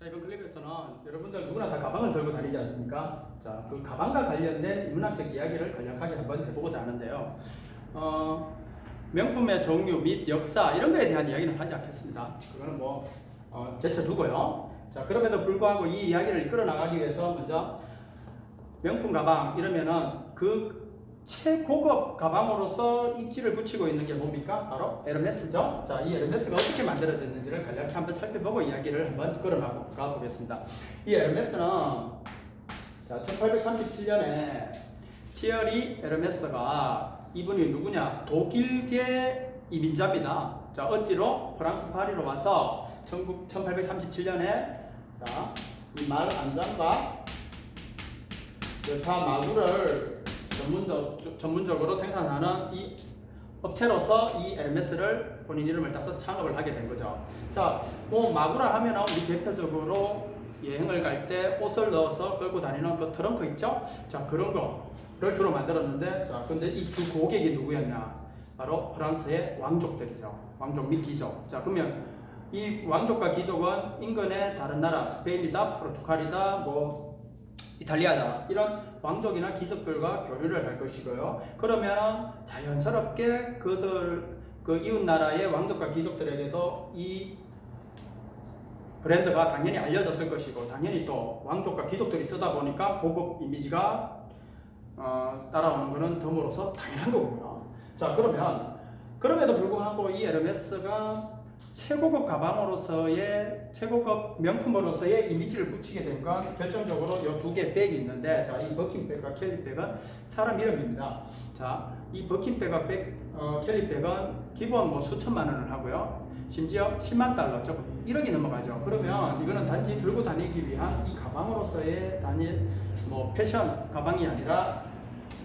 자, 이번 클립에서는 여러분들 누구나 다 가방을 들고 다니지 않습니까? 자, 그 가방과 관련된 인문학적 이야기를 간략하게 한번 해보고자 하는데요. 명품의 종류 및 역사 이런 거에 대한 이야기는 하지 않겠습니다. 그거는 제쳐두고요. 자, 그럼에도 불구하고 이 이야기를 이끌어 나가기 위해서 먼저 명품 가방 이러면은 그 최고급 가방으로서 입지를 붙이고 있는 게 뭡니까? 바로 에르메스죠. 자, 이 에르메스가 어떻게 만들어졌는지를 간략히 한번 살펴보고 이야기를 한번 끌어나가 보겠습니다. 이 에르메스는 자, 1837년에 티어리 에르메스가 이분이 누구냐? 독일계 이민자입니다. 자, 어디로? 프랑스 파리로 와서 1837년에 자, 이 말 안장과 여타 마구를 전문적으로 생산하는 이 업체로서 이 에르메스를 본인 이름을 따서 창업을 하게 된 거죠. 자, 마구라 하면 우리 대표적으로 여행을 갈 때 옷을 넣어서 끌고 다니는 그 트렁크 있죠? 자, 그런 거를 주로 만들었는데, 자, 근데 이 주 고객이 누구였냐? 바로 프랑스의 왕족들이죠. 왕족 및 귀족. 자, 그러면 이 왕족과 귀족은 인근의 다른 나라, 스페인이다, 포르투갈이다, 이탈리아다 이런 왕족이나 귀족들과 교류를 할 것이고요. 그러면 자연스럽게 그 이웃 나라의 왕족과 귀족들에게도 이 브랜드가 당연히 알려졌을 것이고, 당연히 또 왕족과 귀족들이 쓰다 보니까 고급 이미지가 따라오는 것은 덤으로써 당연한 거고요. 자, 그러면 그럼에도 불구하고 이 에르메스가 최고급 가방으로서의 최고급 명품으로서의 이미지를 붙이게 된 건 결정적으로 이 두 개 백이 있는데, 자, 이 버킨백과 캘리백은 사람 이름입니다. 자, 이 버킨백과 캘리백은 기본 수천만 원을 하고요. 심지어 10만 달러, 즉 1억이 넘어가죠. 그러면 이거는 단지 들고 다니기 위한 이 가방으로서의 단일 패션 가방이 아니라,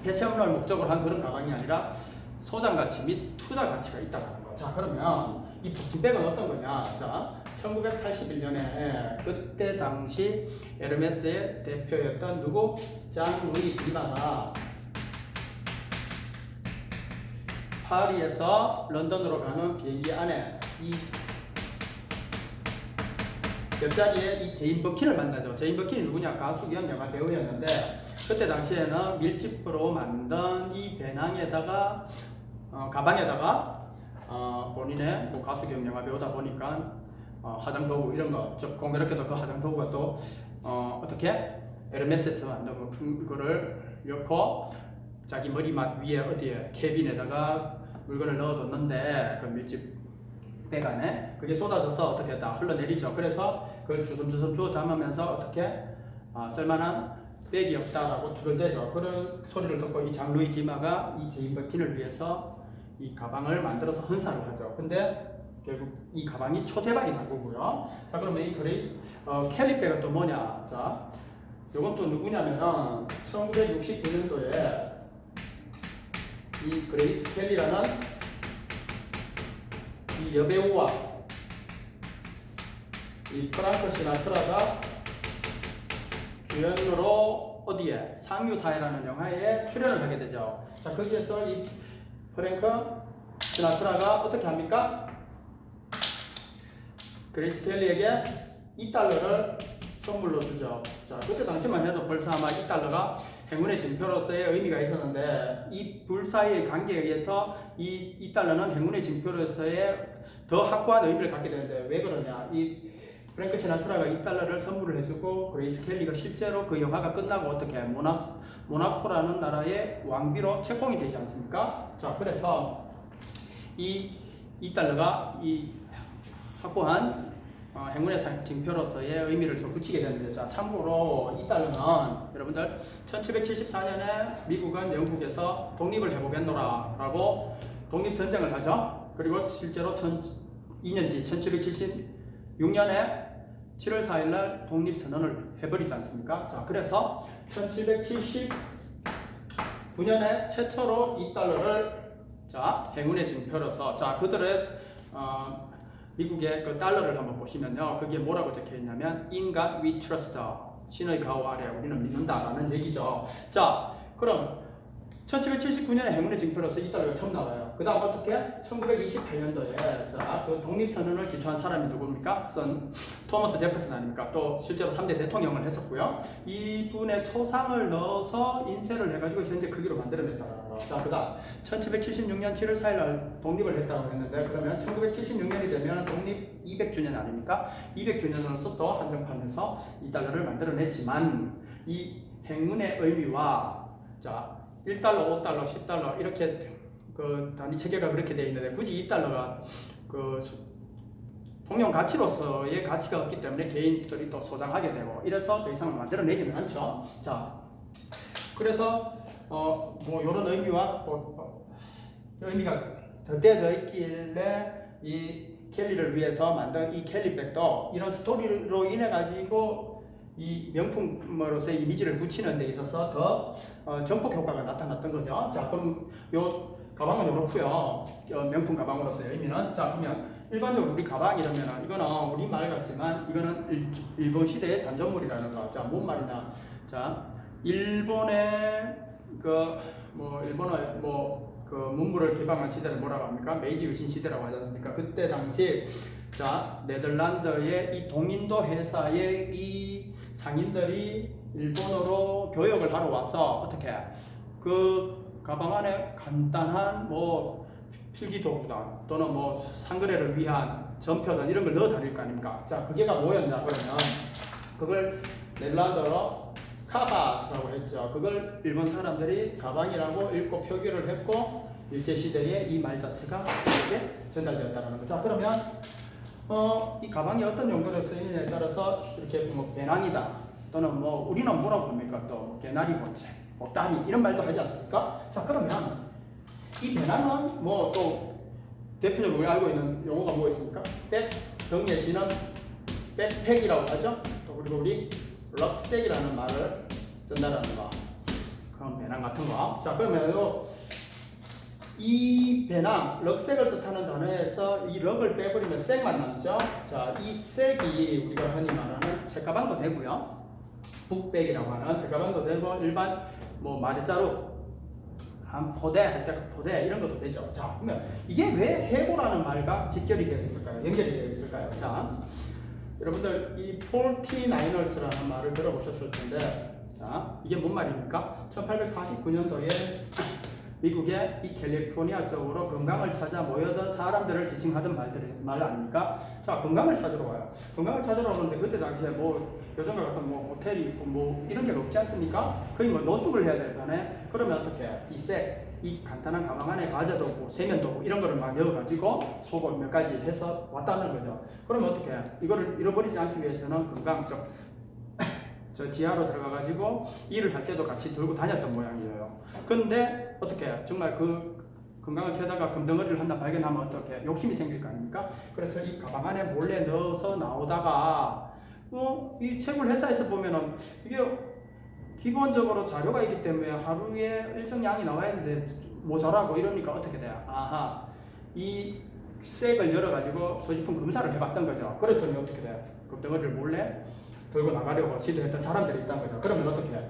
패션을 목적으로 한 그런 가방이 아니라 소장 가치 및 투자 가치가 있다는 거. 자, 그러면 이 버킨백은 어떤 거냐? 자, 1981년에 그때 당시 에르메스의 대표였던 누구? 장 루이 디마가 파리에서 런던으로 가는 비행기 안에 이 옆자리에 이 제인 버킨을 만나죠. 제인 버킨이 누구냐? 가수 겸 영화 배우였는데, 그때 당시에는 밀짚으로 만든 이 배낭에다가 가방에다가 본인의 가수 겸 영화 배우다 보니까 화장 도구 이런 거, 즉 공교롭게도 그 화장 도구가 또 어떻게 에르메스에서 만든 거를 넣고 자기 머리맡 위에 어디에 캐빈에다가 물건을 넣어뒀는데, 그 밀집 백 안에 그게 쏟아져서 어떻게 다 흘러내리죠. 그래서 그걸 주섬주섬 주워 담으면서 어떻게 쓸만한 백이 없다라고 투덜대죠. 그런 소리를 듣고 이 장 루이 디마가 이 제인 버킨을 위해서 이 가방을 만들어서 헌사를 하죠. 근데 결국 이 가방이 초대박이 난 거고요. 자, 그러면 이 캘리백은 또 뭐냐? 자, 요건 또 누구냐면은 1969년도에 이 그레이스 켈리라는 이 여배우와 이 프랑크 시나트라가 주연으로 어디에? 상류사회라는 영화에 출연을 하게 되죠. 자, 거기에서 이 프랭크 시나트라가 어떻게 합니까? 그레이스 켈리에게 $2를 선물로 주죠. 자, 그때 당시만 해도 벌써 아마 $2가 행운의 징표로서의 의미가 있었는데, 이 둘 사이의 관계에 의해서 이 $는 행운의 징표로서의 더 확고한 의미를 갖게 되는데, 왜 그러냐? 이 프랭크 시나트라가 $2를 선물을 해주고, 그레이스 켈리가 실제로 그 영화가 끝나고 어떻게 모나코라는 나라의 왕비로 책봉이 되지 않습니까? 자, 그래서 이 $2가 이 확고한 행운의 징표로서의 의미를 또 붙이게 되는데, 자, 참고로 $2는 여러분들 1774년에 미국은 영국에서 독립을 해보겠노라 라고 독립전쟁을 하죠. 그리고 실제로 2년 뒤 1776년에 7월 4일날 독립선언을 해버리지 않습니까? 자, 그래서 1779년에 최초로 $2를 자, 행운의 징표로서, 자, 그들의 미국의 그 달러를 한번 보시면요, 그게 뭐라고 적혀 있냐면 In God we trust, 신의 가호 아래 우리는 믿는다라는 얘기죠. 자, 그럼 1779년에 행운의 징표로서 이 달러가 처음 나와요. 그 다음 어떻게? 1928년도에 자, 그 독립선언을 기초한 사람이 누굽니까? 토머스 제퍼슨 아닙니까? 또 실제로 3대 대통령을 했었고요. 이분의 초상을 넣어서 인쇄를 해가지고 현재 크기로 만들어냈다라고. 자, 그 다음 1776년 7월 4일 날 독립을 했다고 했는데 그러면 1976년이 되면 독립 200주년 아닙니까? 200주년으로서 또 한정판에서 이 달러를 만들어냈지만 이 행운의 의미와 자 1달러, 5달러, 10달러 이렇게 그 단위 체계가 그렇게 되어 있는데 굳이 2달러가 그 통용 가치로서의 가치가 없기 때문에 개인들이 또 소장하게 되고 이래서 더 이상 만들어내지는 않죠. 자, 그래서 뭐 이런 의미와 의미가 덧대어져 있길래 이 켈리를 위해서 만든 이 켈리백도 이런 스토리로 인해 가지고 이 명품으로서의 이미지를 붙이는 데 있어서 더 전폭 효과가 나타났던 거죠. 자, 그럼 요 가방은 이렇고요. 명품 가방으로서의 의미는 자, 그러면 일반적으로 우리 가방이라면 이거는 우리 말 같지만 이거는 일본 시대의 잔존물이라는 거. 자, 뭔 말이냐? 자, 일본의 일본어 그 문물을 개방한 시대를 뭐라고 합니까? 메이지 유신 시대라고 하지 않습니까? 그때 당시 자 네덜란드의 이 동인도 회사의 이 상인들이 일본어로 교역을 하러 와서 어떻게 그 가방 안에 간단한 뭐 필기도구다 또는 뭐 상거래를 위한 전표든 이런 걸 넣어 다닐 거 아닙니까? 자, 그게가 뭐였냐 그러면 그걸 네덜란드어로 카바스라고 했죠. 그걸 일본 사람들이 가방이라고 읽고 표기를 했고 일제시대에 이 말 자체가 이렇게 전달되었다는 거죠. 자, 그러면 이 가방이 어떤 용도로 쓰이느냐에 따라서 이렇게 뭐 배낭이다 또는 뭐 우리는 뭐라고 합니까? 또 개나리 본체, 목다리 이런 말도 하지 않습니까? 자, 그러면 이 배낭은 뭐 또 대표적으로 우리가 알고 있는 용어가 뭐가 있습니까? 백, 정리에 지는 백팩이라고 하죠. 또 그리고 우리 럭색이라는 말을 쓴다라는 거. 그런 배낭 같은 거. 자, 그러면 이 배낭, 럭색을 뜻하는 단어에서 이 럭을 빼버리면 색만 남죠. 자, 이 색이 우리가 흔히 말하는 책가방도 되고요. 북백이라고 하는 책가방도 되고 일반 뭐 마대자루 한 포대 할 때 포대 이런 것도 되죠. 자, 그러면 이게 왜 해고라는 말과 직결이 되어 있을까요? 연결이 되어 있을까요? 자, 여러분들 이 49ers라는 말을 들어보셨을 텐데 자, 이게 뭔 말입니까? 1849년도에 미국의 이 캘리포니아 쪽으로 건강을 찾아 모여든 사람들을 지칭하던 말 아닙니까? 자, 건강을 찾으러 와요. 건강을 찾으러 오는데 그때 당시에 뭐 요즘과 같은 뭐 호텔이 있고 뭐 이런 게 없지 않습니까? 거의 뭐 노숙을 해야 될 판에 그러면 어떻게 해? 이 간단한 가방 안에 과자도구, 세면도구 이런 거를 막 넣어가지고 속옷 몇 가지 해서 왔다는 거죠. 그러면 어떻게 해? 이거를 잃어버리지 않기 위해서는 건강 저 지하로 들어가가지고 일을 할 때도 같이 들고 다녔던 모양이에요. 근데 어떻게 해? 정말 그 건강을 캐다가 금덩어리를 하나 발견하면 어떻게 욕심이 생길 거 아닙니까? 그래서 이 가방 안에 몰래 넣어서 나오다가 이 채굴 회사에서 보면은 이게 기본적으로 자료가 있기 때문에 하루에 일정 양이 나와야 되는데 모자라고 이러니까 어떻게 돼요? 아하, 이 색을 열어가지고 소지품 검사를 해봤던 거죠. 그랬더니 어떻게 돼요? 금덩어리를 몰래 들고 나가려고 시도했던 사람들이 있다는 거죠. 그러면 어떻게 해요?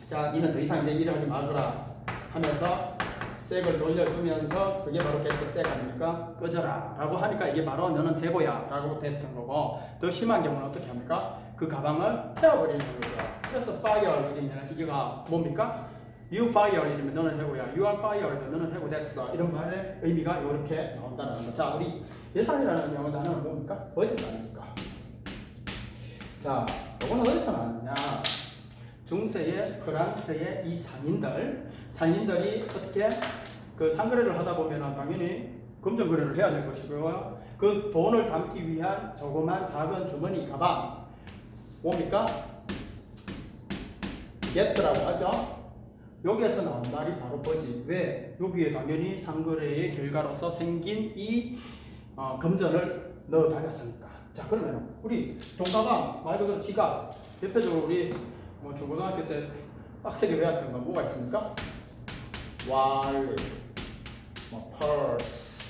자, 니는 더 이상 이제 일을 하지 말거라 하면서 색을 돌려주면서 그게 바로 객색 아닙니까? 꺼져라 라고 하니까 이게 바로 너는 해고야 라고 됐던 거고 더 심한 경우는 어떻게 합니까? 그 가방을 태워버리는 거죠. 그래서 fire 이러면 이게가 뭡니까? You fire 이러면 너는 해고야. You are fired 너는 해고됐어. 이런 말의 의미가 이렇게 나온다는 거. 자, 우리 예산이라는 영어 단어는 뭡니까? 버짓 아닙니까? 자, 이거는 어디서 나왔느냐? 중세의 프랑스의 이 상인들이 어떻게 그 상거래를 하다 보면 당연히 금전 거래를 해야 될 것이고요. 그 돈을 담기 위한 조그만 작은 주머니 가방 뭡니까? 게트라고 하죠. 여기에서 나온 말이 바로 버짓. 왜? 여기에 당연히 상거래의 결과로서 생긴 이 금전을 넣어 다녔으니까. 자, 그러면 우리 돈가방 말 그대로 지갑 대표적으로 우리 뭐 중고등학교 때 빡세게 외웠던 건 뭐가 있습니까? wallet, 뭐 purse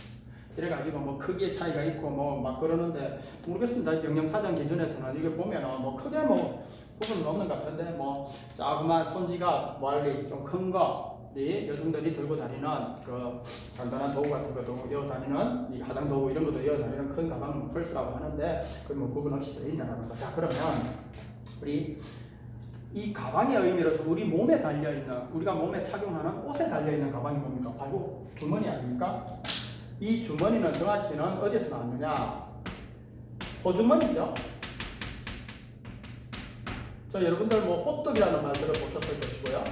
이래가지고 뭐 크기의 차이가 있고 뭐 막 그러는데 모르겠습니다. 영양사전 기준에서는 이게 보면은 뭐 크게 뭐 부분은 없는 것 같은데 뭐 자그만 손지갑 wallet 좀 큰 거 우리 여성들이 들고 다니는 그 간단한 도구 같은 것도 이어 다니는 이 화장 도구 이런 것도 이어 다니는 큰 가방은 펄스라고 하는데 그 뭐 구분 없이 쓰인다는 거. 자, 그러면 우리 이 가방의 의미로서 우리 몸에 달려 있는 우리가 몸에 착용하는 옷에 달려 있는 가방이 뭡니까? 바로 주머니 아닙니까? 이 주머니는 정확히는 어디서 나왔느냐? 호주머니죠. 자, 여러분들 뭐 호떡이라는 말 들어보셨을 것이고요.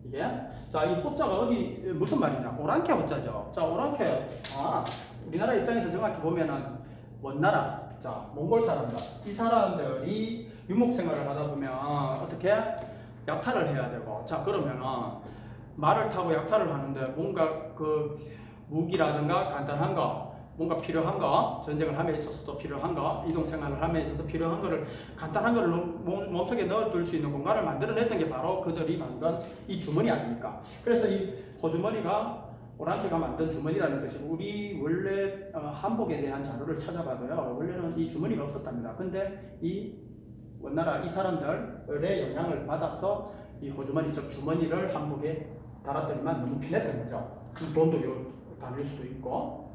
이게 자, 이 호자가 어디 무슨 말이냐? 오랑캐 호자죠. 자, 오랑캐. 우리나라 입장에서 정확히 보면은 원나라, 자, 몽골 사람들. 이 사람들이 유목 생활을 하다 보면 어떻게 약탈을 해야 되고, 자, 그러면은 말을 타고 약탈을 하는데 뭔가 그 무기라든가 간단한 거, 뭔가 필요한 거, 전쟁을 함에 있어서도 필요한 거, 이동 생활을 함에 있어서 필요한 거를 간단한 거를 몸속에 넣어둘 수 있는 공간을 만들어냈던 게 바로 그들이 만든 이 주머니 아닙니까? 그래서 이 호주머니가 오랑캐가 만든 주머니라는 뜻이고, 우리 원래 한복에 대한 자료를 찾아봐도요, 원래는 이 주머니가 없었답니다. 근데 이 원나라 이 사람들의 영향을 받아서 이 호주머니, 즉 주머니를 한복에 달았더니만 너무 편했던 거죠. 돈도 다닐 수도 있고,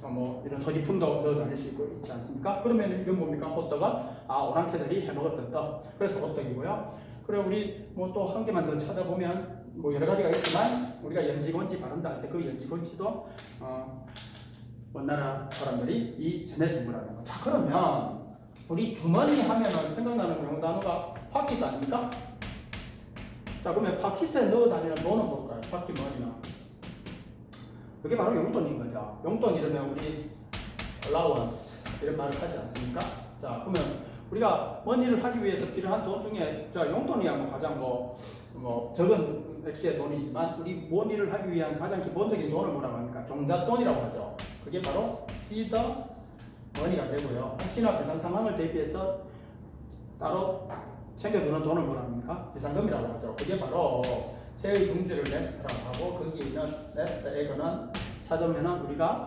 뭐 이런 소지품도 넣어 다닐 수 있고 있지 않습니까? 그러면 이건 뭡니까? 호떡은 오랑캐들이 해먹었던 떡. 그래서 호떡이고요. 그리고 우리 뭐 또 한 개만 더 찾아보면 뭐 여러 가지가 있지만 우리가 연지곤지 바른다 할 때 그 연지곤지도 원나라 사람들이 이 전해준 거라는 거. 자, 그러면 우리 주머니 하면은 생각나는 영어 단어가 바퀴도 아닙니까? 자, 그러면 바퀴스에 넣어 다니는 돈은 뭘까요? 바퀴머니는. 그게 바로 용돈인 거죠. 용돈 이러면 우리 allowance 이런 말을 하지 않습니까? 자, 그러면 우리가 뭔 일을 하기 위해서 필요한 돈 중에 자, 용돈이야 뭐 가장 뭐 적은 액수의 돈이지만 우리 뭔 일을 하기 위한 가장 기본적인 돈을 뭐라고 합니까? 종잣돈이라고 하죠. 그게 바로 seed money가 되고요. 혹시나 배상 상황을 대비해서 따로 챙겨두는 돈을 뭐라 합니까? 비상금이라고 하죠. 그게 바로 세의 둥지를 네스트라고 하고 거기에 있는 네스트 에그는 찾으면은 우리가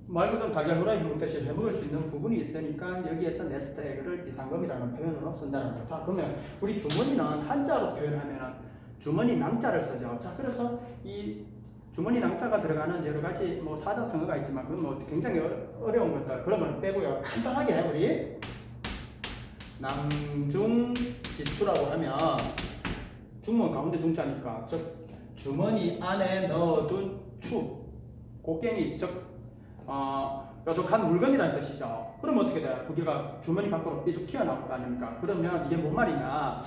말 그대로 달걀 후라이 형태시 해먹을 수 있는 부분이 있으니까 여기에서 네스트 에그를 비상금이라는 표현으로 쓴다는 거죠. 자, 그러면 우리 주머니는 한자로 표현하면은 주머니 낭자를 쓰죠. 자, 그래서 이 주머니 낭자가 들어가는 여러 가지 뭐 사자성어가 있지만 그건 뭐 굉장히 어려운 것들 그런 걸 빼고요. 간단하게 우리 낭중지추라고 하면 중은 가운데 중자니까 즉 주머니 안에 넣어둔 추 곡괭이 즉 뾰족한 물건이라는 뜻이죠. 그럼 어떻게 돼요? 무게가 주머니 밖으로 삐죽 튀어나올 거 아닙니까? 그러면 이게 뭔 말이냐?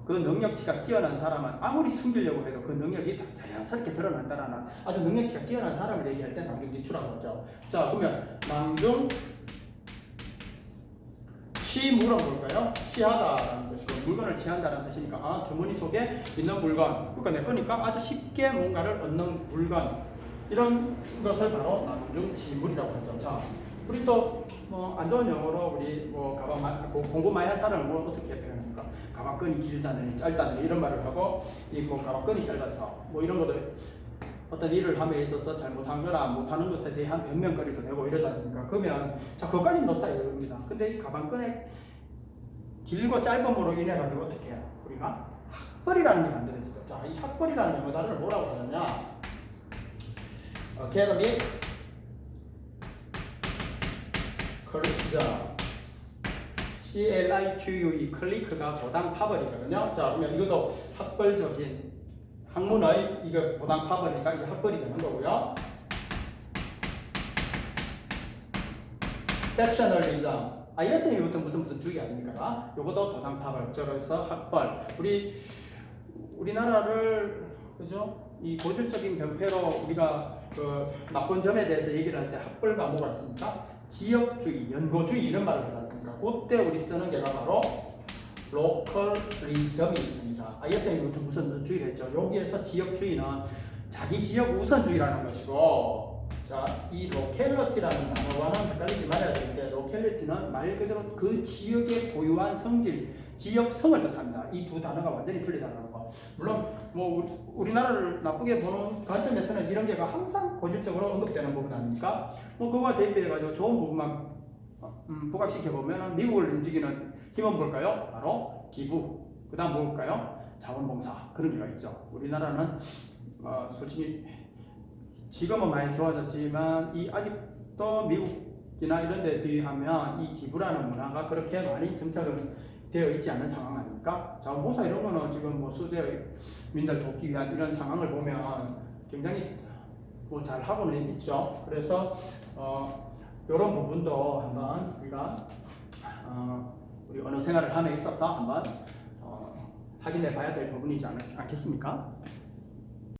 그 능력치가 뛰어난 사람은 아무리 숨기려고 해도 그 능력이 자연스럽게 드러난다라는 아주 능력치가 뛰어난 사람을 얘기할 때 낭중지추라고 하죠. 자, 그러면 낭중 취물은 뭘까요? 취하다라는 뜻이고 물건을 취한다는 뜻이니까 주머니 속에 있는 물건, 그러니까 내 거니까 아주 쉽게 뭔가를 얻는 물건, 이런 것을 바로 낭중지물이라고 하죠. 자, 우리 또 뭐 안 좋은 영어로 우리 뭐 가방 공부 많이 한 사람을 뭐 어떻게 표현합니까? 가방끈이 길다느니 짧다느니 이런 말을 하고 이 뭐 가방끈이 짧아서 뭐 이런 것도 어떤 일을 함에 있어서 잘못한 거나 못하는 것에 대한 변명거리도 되고 이러지 않습니까? 그러면 자, 그것까지는 좋다 이겁니다. 근데 이 가방끈의 길고 짧음으로 인해 가지고 어떻게 해요? 우리가 학벌이라는 게 만들어지죠. 자, 이 학벌이라는 영어 단어를 뭐라고 하느냐? academy college자 CLIQUE 클리크가 보당 파벌이거든요. 자, 그러면 이것도 학벌적인 학문의 이거 보당 파벌이니까 이게 학벌이 되는 거고요. exceptionalism 예수님부터 무슨 주의 아닙니까? 요것도 도당 파벌, 그래서 학벌. 우리나라를 그죠? 이 고질적인 병폐로 우리가 그 나쁜 점에 대해서 얘기를 할 때 학벌과 뭐가 있습니까? 지역주의, 연고주의 이런 말을 하지 않습니까? 그때 우리 쓰는 게가 바로 로컬리즘이 있습니다. 예수님부터 무슨 주의를 했죠? 여기에서 지역주의는 자기 지역 우선주의라는 것이고, 자, 이 로컬리티라는 단어와는 헷갈리지 말아야 되는데, 로컬리티는 말 그대로 그 지역의 고유한 성질, 지역성을 뜻합니다. 이 두 단어가 완전히 틀리다는 거. 물론 뭐 우리나라를 나쁘게 보는 관점에서는 이런 게가 항상 고질적으로 언급되는 부분 아닙니까? 뭐 그거와 대비해가지고 좋은 부분만 부각시켜 보면 미국을 움직이는 힘은 뭘까요? 바로 기부. 그다음 뭘까요? 자원봉사 그런 게가 있죠. 우리나라는 솔직히 지금은 많이 좋아졌지만 이 아직도 미국이나 이런 데 비하면 이 기부라는 문화가 그렇게 많이 정착을 되어 있지 않은 상황 아닙니까? 자원봉사 이런 거는 지금 뭐 수재민들 돕기 위한 이런 상황을 보면 굉장히 뭐 잘 하고는 있죠. 그래서 이런 부분도 한번 우리가 우리 언어 생활을 함에 있어서 한번 확인해 봐야 될 부분이지 않겠습니까?